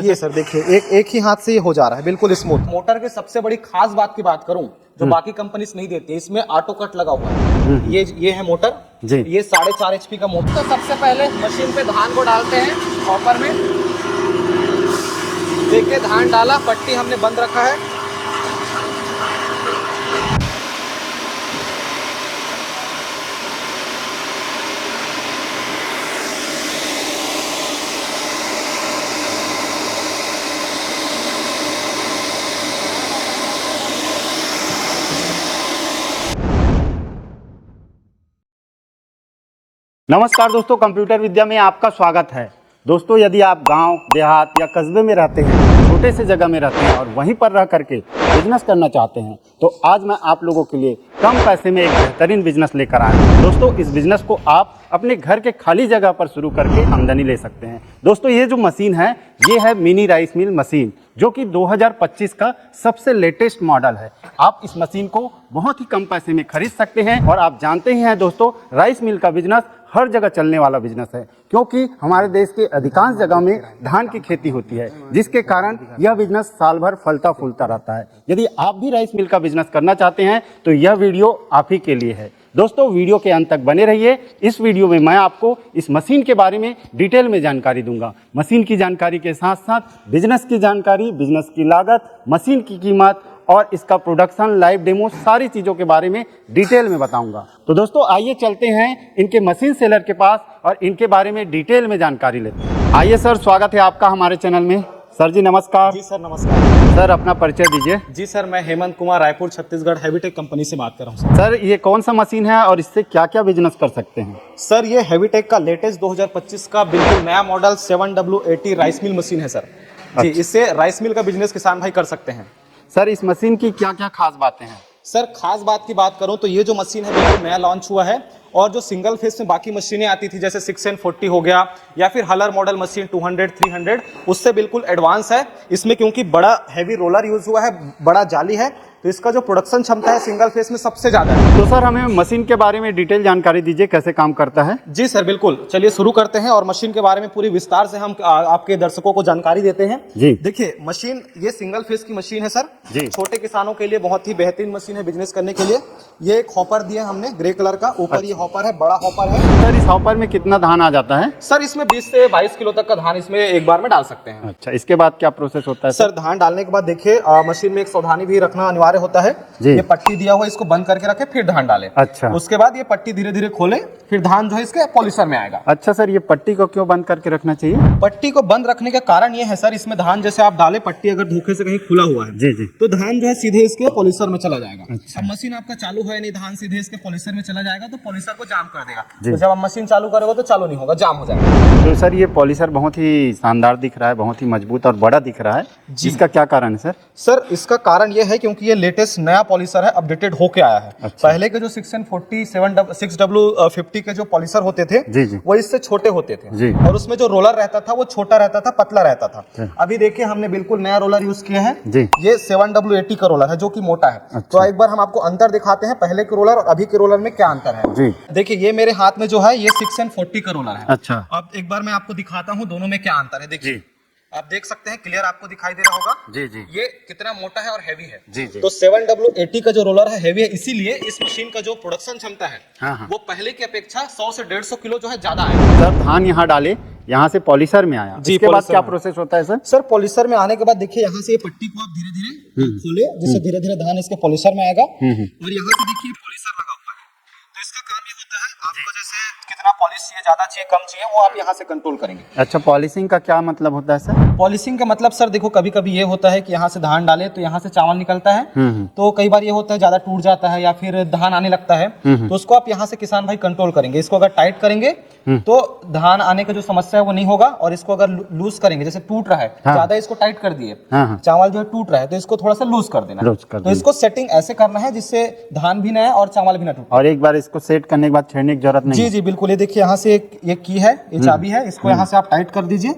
ये सर देखिए एक ही हाथ से ये हो जा रहा है बिल्कुल स्मूथ। मोटर के सबसे बड़ी खास बात की बात करूं जो बाकी कंपनीज नहीं देती, इसमें ऑटो कट लगा हुआ है। ये है मोटर जी। ये 4.5 HP का मोटर। तो सबसे पहले मशीन पे धान को डालते हैं हॉपर में। देखिए धान डाला, पट्टी हमने बंद रखा है। नमस्कार दोस्तों, कंप्यूटर विद्या में आपका स्वागत है। दोस्तों, यदि आप गांव, देहात या कस्बे में रहते हैं, छोटे से जगह में रहते हैं और वहीं पर रह करके बिजनेस करना चाहते हैं, तो आज मैं आप लोगों के लिए कम पैसे में एक बेहतरीन बिजनेस लेकर आया हूं। दोस्तों, इस बिजनेस को आप अपने घर के खाली जगह पर शुरू करके आमदनी ले सकते हैं। दोस्तों, ये जो मशीन है, ये है मिनी राइस मिल मशीन, जो कि 2025 का सबसे लेटेस्ट मॉडल है। आप इस मशीन को बहुत ही कम पैसे में खरीद सकते हैं। और आप जानते ही हैं दोस्तों, राइस मिल का बिजनेस हर जगह चलने वाला बिजनेस है, क्योंकि हमारे देश के अधिकांश जगह में धान की खेती होती है, जिसके कारण यह बिजनेस साल भर फलता फूलता रहता है। यदि आप भी राइस मिल का बिजनेस करना चाहते हैं तो यह वीडियो आप ही के लिए है। दोस्तों, वीडियो के अंत तक बने रहिए। इस वीडियो में मैं आपको इस मशीन के बारे में डिटेल में जानकारी दूंगा। मशीन की जानकारी के साथ साथ बिजनेस की जानकारी, बिजनेस की लागत, मशीन की कीमत और इसका प्रोडक्शन, लाइव डेमो, सारी चीज़ों के बारे में डिटेल में बताऊंगा। तो दोस्तों, आइए चलते हैं इनके मशीन सेलर के पास और इनके बारे में डिटेल में जानकारी लेते हैं। आइए सर, स्वागत है आपका हमारे चैनल में। सर जी नमस्कार। जी सर नमस्कार। सर अपना परिचय दीजिए। जी सर, मैं हेमंत कुमार, रायपुर छत्तीसगढ़ हैवीटेक कंपनी से बात कर रहा हूँ। सर ये कौन सा मशीन है और इससे क्या क्या बिजनेस कर सकते हैं? सर ये हैवीटेक का लेटेस्ट 2025 का बिल्कुल नया model 7W80 rice mill machine है सर जी। इससे राइस मिल का बिजनेस किसान भाई कर सकते हैं। सर इस मशीन की क्या क्या खास बातें हैं? सर खास बात की बात करूं तो ये जो मशीन है बिल्कुल नया लॉन्च हुआ है। और जो सिंगल फेस में बाकी मशीनें आती थी जैसे 6N40 हो गया या फिर हलर मॉडल मशीन 200, 300, उससे बिल्कुल एडवांस है। इसमें क्योंकि बड़ा हैवी रोलर यूज हुआ है, बड़ा जाली है, तो इसका जो प्रोडक्शन क्षमता है सिंगल फेस में सबसे ज्यादा है। तो सर हमें मशीन के बारे में डिटेल जानकारी दीजिए, कैसे काम करता है? जी सर बिल्कुल, चलिए शुरू करते हैं और मशीन के बारे में पूरी विस्तार से हम आपके दर्शकों को जानकारी देते हैं। जी देखिए मशीन ये सिंगल फेस की मशीन है सर जी। छोटे किसानों के लिए बहुत ही बेहतरीन मशीन है बिजनेस करने के लिए। ये एक हॉपर दिया हमने ग्रे कलर का, ऊपर ये हॉपर है, बड़ा हॉपर है। सर इस हॉपर में कितना धान आ जाता है? सर इसमें 20 से 22 किलो तक का धान इसमें एक बार में डाल सकते हैं। अच्छा, इसके बाद क्या प्रोसेस होता है? सर धान डालने के बाद देखिए मशीन में एक सावधानी भी रखना अनिवार्य होता है। ये पट्टी दिया हुआ, इसको बंद करके रखे फिर धान डाले। अच्छा, उसके बाद ये पट्टी धीरे धीरे खोले, फिर धान जो है इसके पॉलिशर में आएगा। अच्छा सर, ये पट्टी को क्यों बंद करके रखना चाहिए? पट्टी को बंद रखने का कारण ये है सर, इसमें धान जैसे आप डाले, पट्टी अगर धोखे से कहीं खुला हुआ है जी जी, तो धान जो है सीधे इसके पॉलिशर में चला जाएगा। अच्छा। अब मशीन आपका चालू है नहीं, धान सीधे इसके पॉलिशर में चला जाएगा तो पॉलिशर को जाम कर देगा। तो जब आप मशीन चालू करोगे तो चालू नहीं होगा, जाम हो जाएगा। तो सर ये पॉलिशर बहुत ही शानदार दिख रहा है, बहुत ही मजबूत और बड़ा दिख रहा है। इसका क्या कारण है सर? सर इसका कारण ये है क्योंकि ये लेटेस्ट नया पॉलिशर है, अपडेटेड होके आया है। अच्छा। पहले के जो 6N40, 6W50 के जो पॉलिशर होते थे जी जी, वो इससे छोटे होते थे जी। और उसमें जो रोलर रहता था वो छोटा रहता था, पतला रहता था। अभी देखिए हमने बिल्कुल नया रोलर यूज किया है जी। ये 7W80 का रोलर है जो कि मोटा है। अच्छा। तो एक बार हम आपको अंतर दिखाते हैं, पहले के रोलर और अभी के रोलर में क्या अंतर है जी। देखिए ये मेरे हाथ में जो है ये 6N40 का रोलर है। अच्छा, अब एक बार मैं आपको दिखाता हूँ दोनों में क्या अंतर है। देखिए जी। आप देख सकते हैं, क्लियर आपको दिखाई दे रहा होगा जी जी, ये कितना मोटा है और हैवी है। जी जी। तो 7W80 का जो रोलर है हैवी है, इसीलिए इस मशीन का जो प्रोडक्शन क्षमता है हाँ। वो पहले की अपेक्षा 100 से 150 किलो जो है ज्यादा है। सर धान यहाँ डाले, यहाँ से पॉलिशर में आया, जी, इसके बाद पॉलिशर क्या में। प्रोसेस होता है सर? सर पॉलिशर में आने के बाद देखिए यहाँ से ये पट्टी को आप धीरे धीरे खोले, जिससे धीरे धीरे धान इसके पॉलिशर में आएगा। और यहाँ से देखिए पॉलिशर लगा हुआ है, तो इसका काम ये होता है आपको जैसे कितना पॉलिश चाहिए, ज्यादा चाहिए, कम चाहिए, वो आप यहाँ से कंट्रोल करेंगे। अच्छा, पॉलिशिंग का क्या मतलब होता है सर? पॉलिशिंग का मतलब सर देखो कभी कभी ये होता है कि यहाँ से धान डाले तो यहाँ से चावल निकलता है, तो कई बार ये होता है ज्यादा टूट जाता है या फिर धान आने लगता है, तो उसको आप यहाँ से किसान भाई कंट्रोल करेंगे। इसको अगर टाइट करेंगे तो धान आने का जो समस्या है वो नहीं होगा, और इसको अगर लूज करेंगे, जैसे टूट रहा है ज्यादा, इसको टाइट कर दिए, चावल जो है टूट रहा है तो इसको थोड़ा सा लूज कर देना। तो इसको सेटिंग ऐसे करना है जिससे धान भी ना है और चावल भी ना टूटे। और एक बार इसको सेट करने के बाद छेड़ने की जरूरत नहीं? जी जी बिल्कुल, ये देखिए यहाँ से ये की है, ये चाबी है, इसको यहाँ से आप टाइट कर दीजिए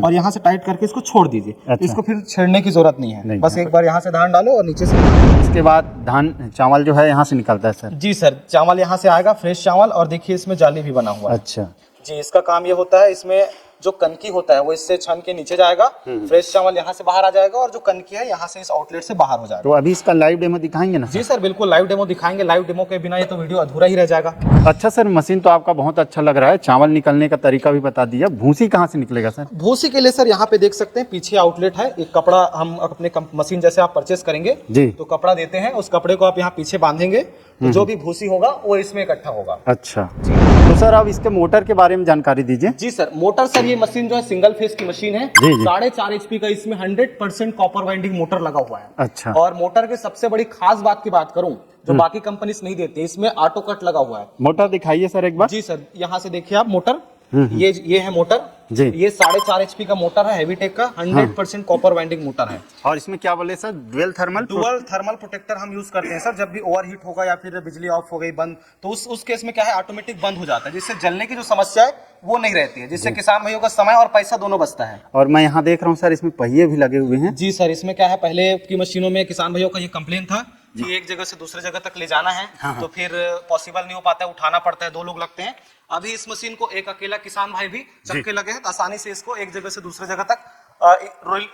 और यहाँ से टाइट करके इसको छोड़ दीजिए। अच्छा। इसको फिर छेड़ने की जरूरत नहीं है, बस एक बार यहाँ से धान डालो और नीचे से। इसके बाद धान चावल जो है यहाँ से निकलता है सर? जी सर, चावल यहाँ से आएगा, फ्रेश चावल, और देखिए इसमें जाली भी बना हुआ है। अच्छा जी, इसका काम ये होता है, इसमें जो कनकी होता है वो इससे छन के नीचे जाएगा, फ्रेश चावल यहाँ से बाहर आ जाएगा और जो कनकी है यहाँ से इस आउटलेट से बाहर हो जाएगा। तो अभी इसका लाइव डेमो दिखाएंगे ना? जी सर बिल्कुल लाइव डेमो दिखाएंगे, लाइव डेमो के बिना ये तो वीडियो अधूरा ही रह जाएगा। अच्छा सर, मशीन तो आपका बहुत अच्छा लग रहा है, चावल निकलने का तरीका भी बता दिया। भूसी कहाँ से निकलेगा सर? भूसी के लिए सर यहाँ पे देख सकते हैं पीछे आउटलेट है, एक कपड़ा हम अपने मशीन जैसे आप परचेस करेंगे जी, तो कपड़ा देते हैं, उस कपड़े को आप यहाँ पीछे बांधेंगे तो जो भी भूसी होगा वो इसमें इकट्ठा होगा। अच्छा, तो सर अब इसके मोटर के बारे में जानकारी दीजिए। जी सर, मोटर सर ये मशीन जो है सिंगल फेस की मशीन है, 4.5 HP का इसमें 100% कॉपर वाइंडिंग मोटर लगा हुआ है। अच्छा, और मोटर के सबसे बड़ी खास बात की बात करूं जो बाकी कंपनीज नहीं देते, इसमें ऑटो कट लगा हुआ है। मोटर दिखाइए सर एक बार। जी सर, यहाँ से देखिए आप मोटर, ये है मोटर जी, ये 4.5 HP का मोटर है, हेवीटेक का 100% कॉपर वाइंडिंग मोटर है। और इसमें क्या बोले सर, डुअल थर्मल प्रोटेक्टर हम यूज करते हैं सर। जब भी ओवरहीट होगा या फिर बिजली ऑफ हो गई बंद तो उस केस में क्या है ऑटोमेटिक बंद हो जाता है, जिससे जलने की जो समस्या है वो नहीं रहती है, जिससे किसान भाइयों का समय और पैसा दोनों बचता है। और मैं यहाँ देख रहा हूँ सर इसमें पहिए भी लगे हुए हैं। जी सर, इसमें क्या है पहले की मशीनों में किसान भाइयों का ये कंप्लेन था कि एक जगह से दूसरे जगह तक ले जाना है तो फिर पॉसिबल नहीं हो पाता है, उठाना पड़ता है, 2 लोग लगते हैं। अभी इस मशीन को एक अकेला किसान भाई भी चक्के लगे हैं तो आसानी से इसको एक जगह से दूसरे जगह तक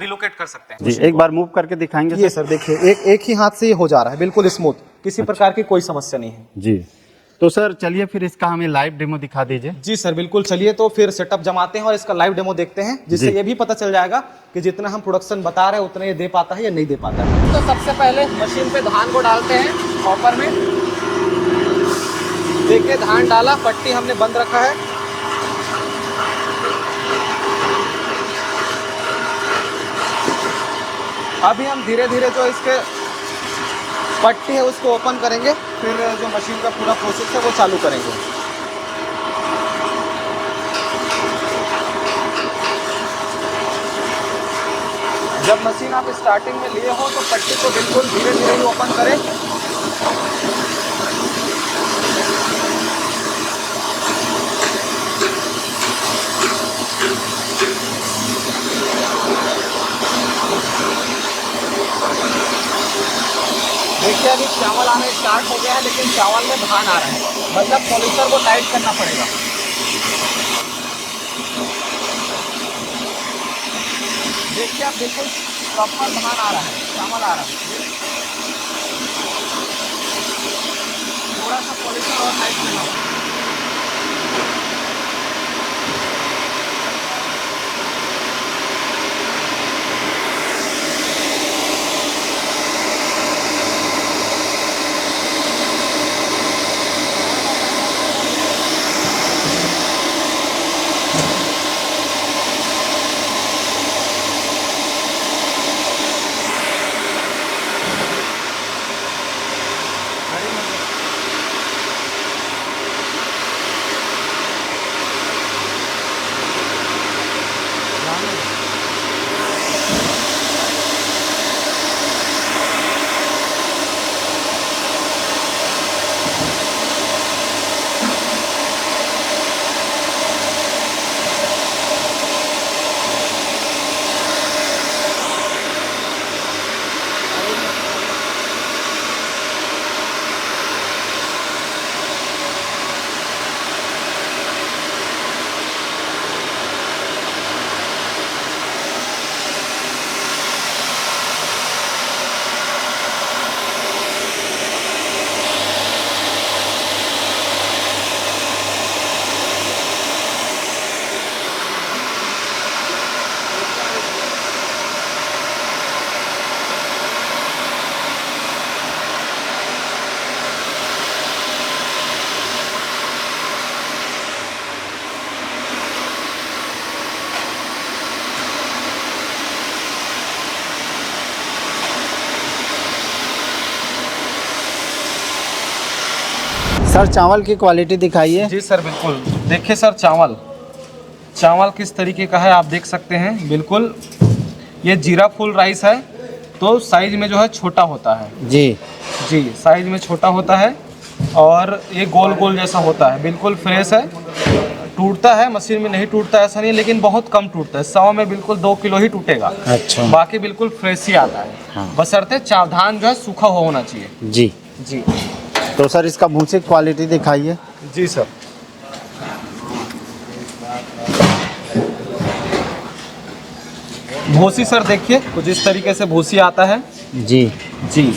रिलोकेट कर सकते हैं। जी, एक बार मूव करके दिखाएंगे? ये सर देखिए एक ही हाथ से ये हो जा रहा है, बिल्कुल स्मूथ, किसी प्रकार की कोई समस्या नहीं है। जी, तो सर चलिए फिर इसका हमें लाइव डेमो दिखा दीजिए। जी सर बिल्कुल, चलिए तो फिर सेटअप जमाते हैं और इसका लाइव डेमो देखते हैं, जिससे ये भी पता चल जाएगा कि जितना हम प्रोडक्शन बता रहे हैं उतना ये दे पाता है या नहीं दे पाता है। तो सबसे पहले मशीन पे धान को डालते हैं हॉपर में। देखिए धान डाला, पट्टी हमने बंद रखा है। अभी हम धीरे धीरे जो इसके पट्टी है उसको ओपन करेंगे, फिर जो मशीन का पूरा प्रोसेस है वो चालू करेंगे। जब मशीन आप स्टार्टिंग में लिए हो तो पट्टी को बिल्कुल धीरे धीरे ही ओपन करें। देखिए अभी चावल आने स्टार्ट हो गया है, लेकिन चावल में धान आ रहा है, मतलब पॉलिशर को टाइट करना पड़ेगा। देखिए आप बिल्कुल प्रॉपर धान आ रहा है, चावल आ रहा है। थोड़ा सा पॉलिशर और टाइट करना पड़ेगा। सर चावल की क्वालिटी दिखाइए। जी सर बिल्कुल, देखिए सर चावल किस तरीके का है आप देख सकते हैं। बिल्कुल ये जीरा फुल राइस है, तो साइज में जो है छोटा होता है। जी जी, साइज में छोटा होता है और ये गोल गोल जैसा होता है, बिल्कुल फ्रेश है। टूटता है, मशीन में नहीं टूटता ऐसा नहीं, लेकिन बहुत कम टूटता है, 100 में बिल्कुल 2 किलो ही टूटेगा। अच्छा, बाकी बिल्कुल फ्रेश ही आता है। हाँ। बशर्ते धान जो है सूखा होना चाहिए। जी जी, तो सर इसका भूसे क्वालिटी दिखाइए। जी सर, भूसी सर देखिए कुछ इस तरीके से भूसी आता है। जी जी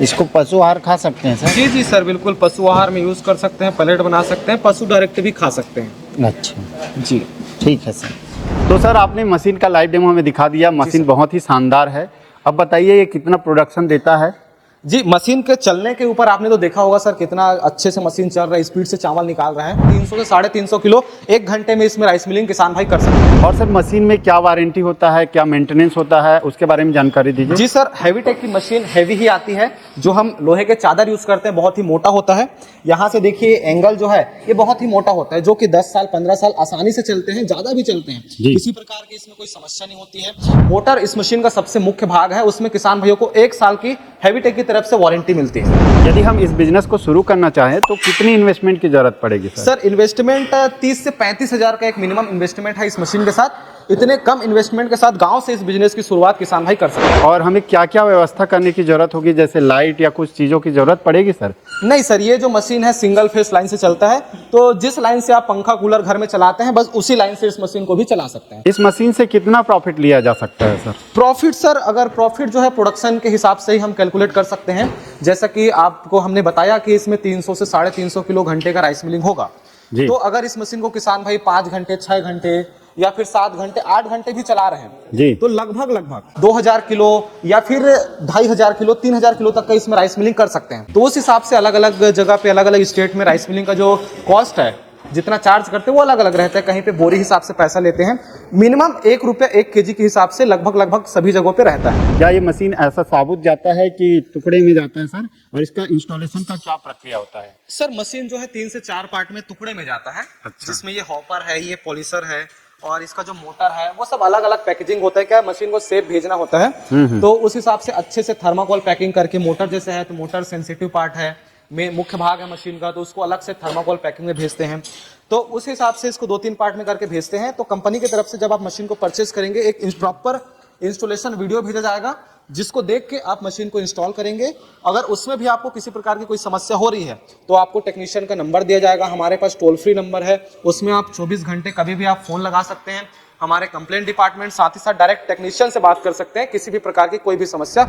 इसको पशु आहार खा सकते हैं सर? जी जी सर बिल्कुल, पशु आहार में यूज कर सकते हैं, पलेट बना सकते हैं, पशु डायरेक्ट भी खा सकते हैं। अच्छा जी ठीक है सर। तो सर आपने मशीन का लाइव डेमो हमें दिखा दिया, मशीन बहुत ही शानदार है। अब बताइए ये कितना प्रोडक्शन देता है? जी मशीन के चलने के ऊपर आपने तो देखा होगा सर कितना अच्छे से मशीन चल रहा है, स्पीड से चावल निकाल रहा है। 300 से 350 किलो एक घंटे में इसमें राइस मिलिंग किसान भाई कर सकते हैं। और सर मशीन में क्या वारंटी होता है, क्या मेंटेनेंस होता है, उसके बारे में जानकारी दीजिए। जी सर, हैवी टेक की मशीन हैवी ही आती है। जो हम लोहे के चादर यूज करते हैं बहुत ही मोटा होता है। यहाँ से देखिए एंगल जो है ये बहुत ही मोटा होता है, जो कि 10 साल 15 साल आसानी से चलते हैं, ज्यादा भी चलते हैं, किसी प्रकार की इसमें कोई समस्या नहीं होती है। मोटर इस मशीन का सबसे मुख्य भाग है, उसमें किसान भाइयों को 1 साल की हैवी टेक की तरफ से वारंटी मिलती है। यदि हम इस बिजनेस को शुरू करना चाहें तो कितनी इन्वेस्टमेंट की जरूरत पड़ेगी सर? सर इन्वेस्टमेंट 30 से 35 हजार का एक मिनिमम इन्वेस्टमेंट है इस मशीन के साथ। इतने कम इन्वेस्टमेंट के साथ गांव से इस बिजनेस की शुरुआत किसान भाई कर सकते हैं। और हमें क्या क्या व्यवस्था करने की जरूरत होगी, जैसे लाइट या कुछ चीजों की जरूरत पड़ेगी सर? नहीं सर, ये जो मशीन है सिंगल फेस लाइन से चलता है, तो जिस लाइन से आप पंखा कूलर घर में चलाते हैं बस उसी लाइन से इस मशीन को भी चला सकते हैं। इस मशीन से कितना प्रॉफिट लिया जा सकता है सर? प्रॉफिट सर, अगर प्रॉफिट जो है प्रोडक्शन के हिसाब से ही हम कैलकुलेट कर सकते हैं। जैसा कि आपको हमने बताया कि इसमें 300 से 350 किलो घंटे का राइस मिलिंग होगा। जी। तो अगर इस मशीन को किसान भाई 5 घंटे 6 घंटे या फिर 7 घंटे 8 घंटे भी चला रहे हैं जी, तो लगभग 2000 किलो या फिर 2500 किलो 3000 किलो तक का इसमें राइस मिलिंग कर सकते हैं। तो उस हिसाब से अलग अलग जगह पे अलग अलग स्टेट में राइस मिलिंग का जो कॉस्ट है, जितना चार्ज करते हैं वो अलग अलग रहता है। कहीं पे बोरी हिसाब से पैसा लेते हैं, मिनिमम 1 रुपया 1 केजी के हिसाब से लगभग सभी जगहों पे रहता है। क्या ये मशीन ऐसा साबुत जाता है कि टुकड़े में जाता है सर? और इसका इंस्टॉलेशन का क्या प्रक्रिया होता है? सर मशीन जो है 3 से 4 पार्ट में टुकड़े में जाता है। अच्छा। जिसमें ये हॉपर है, ये पॉलिशर है और इसका जो मोटर है वो सब अलग अलग पैकेजिंग होता है। क्या मशीन को सेफ भेजना होता है, तो उस हिसाब से अच्छे से थर्माकोल पैकिंग करके, मोटर जैसे है तो मोटर सेंसिटिव पार्ट है, में मुख्य भाग है मशीन का, तो उसको अलग से थर्माकोल पैकिंग में भेजते हैं। तो उस हिसाब से इसको 2-3 पार्ट में करके भेजते हैं। तो कंपनी की तरफ से जब आप मशीन को परचेस करेंगे एक प्रॉपर इंस्टॉलेशन वीडियो भेजा जाएगा, जिसको देख के आप मशीन को इंस्टॉल करेंगे। अगर उसमें भी आपको किसी प्रकार की कोई समस्या हो रही है तो आपको टेक्नीशियन का नंबर दिया जाएगा। हमारे पास टोल फ्री नंबर है, उसमें आप 24 घंटे कभी भी आप फोन लगा सकते हैं। हमारे कंप्लेंट डिपार्टमेंट साथ ही साथ डायरेक्ट टेक्नीशियन से बात कर सकते हैं किसी भी प्रकार की कोई भी समस्या।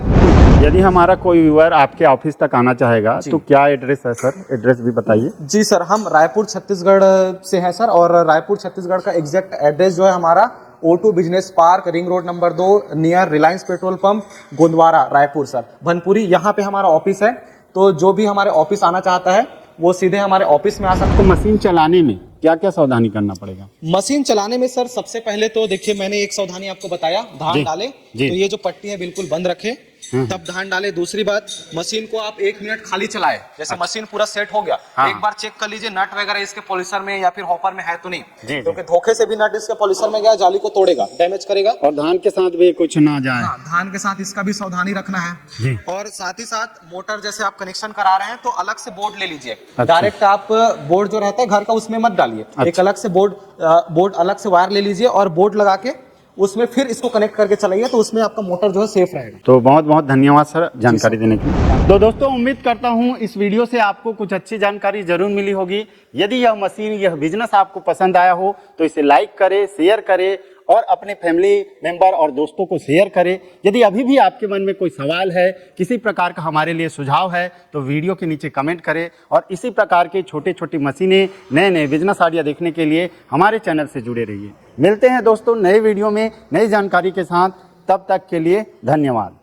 यदि हमारा कोई व्यूअर आपके ऑफिस तक आना चाहेगा तो क्या एड्रेस है सर? एड्रेस भी बताइए। जी सर, हम रायपुर छत्तीसगढ़ से हैं सर, और रायपुर छत्तीसगढ़ का एग्जैक्ट एड्रेस जो है हमारा O2 business park, ring road number 2, near Reliance petrol pump, Gondwara, Raipur sir, Bhanpuri, यहाँ पे हमारा ऑफिस है। तो जो भी हमारे ऑफिस आना चाहता है वो सीधे हमारे ऑफिस में आ सकते हैं। तो मशीन चलाने में क्या क्या सावधानी करना पड़ेगा? मशीन चलाने में सर सबसे पहले तो देखिए मैंने एक सावधानी आपको बताया, धान डाले तो ये जो पट्टी है बिल्कुल बंद रखे, तब धान डाले। दूसरी बात, मशीन को आप 1 मिनट खाली चलाए। जैसे मशीन पूरा सेट हो गया, एक बार चेक कर लीजिए नट वगैरह इसके पॉलिशर में या फिर हॉपर में है तो नहीं, क्योंकि धोखे से भी नट इसके पॉलिशर में गया जाली को तोड़ेगा, डैमेज करेगा। और धान के साथ भी कुछ ना जाए। हाँ, धान के साथ इसका भी सावधानी रखना है। और साथ ही साथ मोटर जैसे आप कनेक्शन करा रहे हैं तो अलग से बोर्ड ले लीजिए। डायरेक्ट आप बोर्ड जो रहता है घर का उसमें मत डालिए, एक अलग से बोर्ड अलग से वायर ले लीजिए और बोर्ड लगा के उसमें फिर इसको कनेक्ट करके चलाइए, तो उसमें आपका मोटर जो है सेफ रहेगा। तो बहुत बहुत धन्यवाद सर जानकारी देने के लिए। तो दोस्तों उम्मीद करता हूँ इस वीडियो से आपको कुछ अच्छी जानकारी जरूर मिली होगी। यदि यह मशीन, यह बिजनेस आपको पसंद आया हो तो इसे लाइक करें, शेयर करें और अपने फैमिली मेंबर और दोस्तों को शेयर करें। यदि अभी भी आपके मन में कोई सवाल है, किसी प्रकार का हमारे लिए सुझाव है तो वीडियो के नीचे कमेंट करें। और इसी प्रकार के छोटे छोटी मशीनें, नए नए बिजनेस आइडिया देखने के लिए हमारे चैनल से जुड़े रहिए। मिलते हैं दोस्तों नए वीडियो में नई जानकारी के साथ, तब तक के लिए धन्यवाद।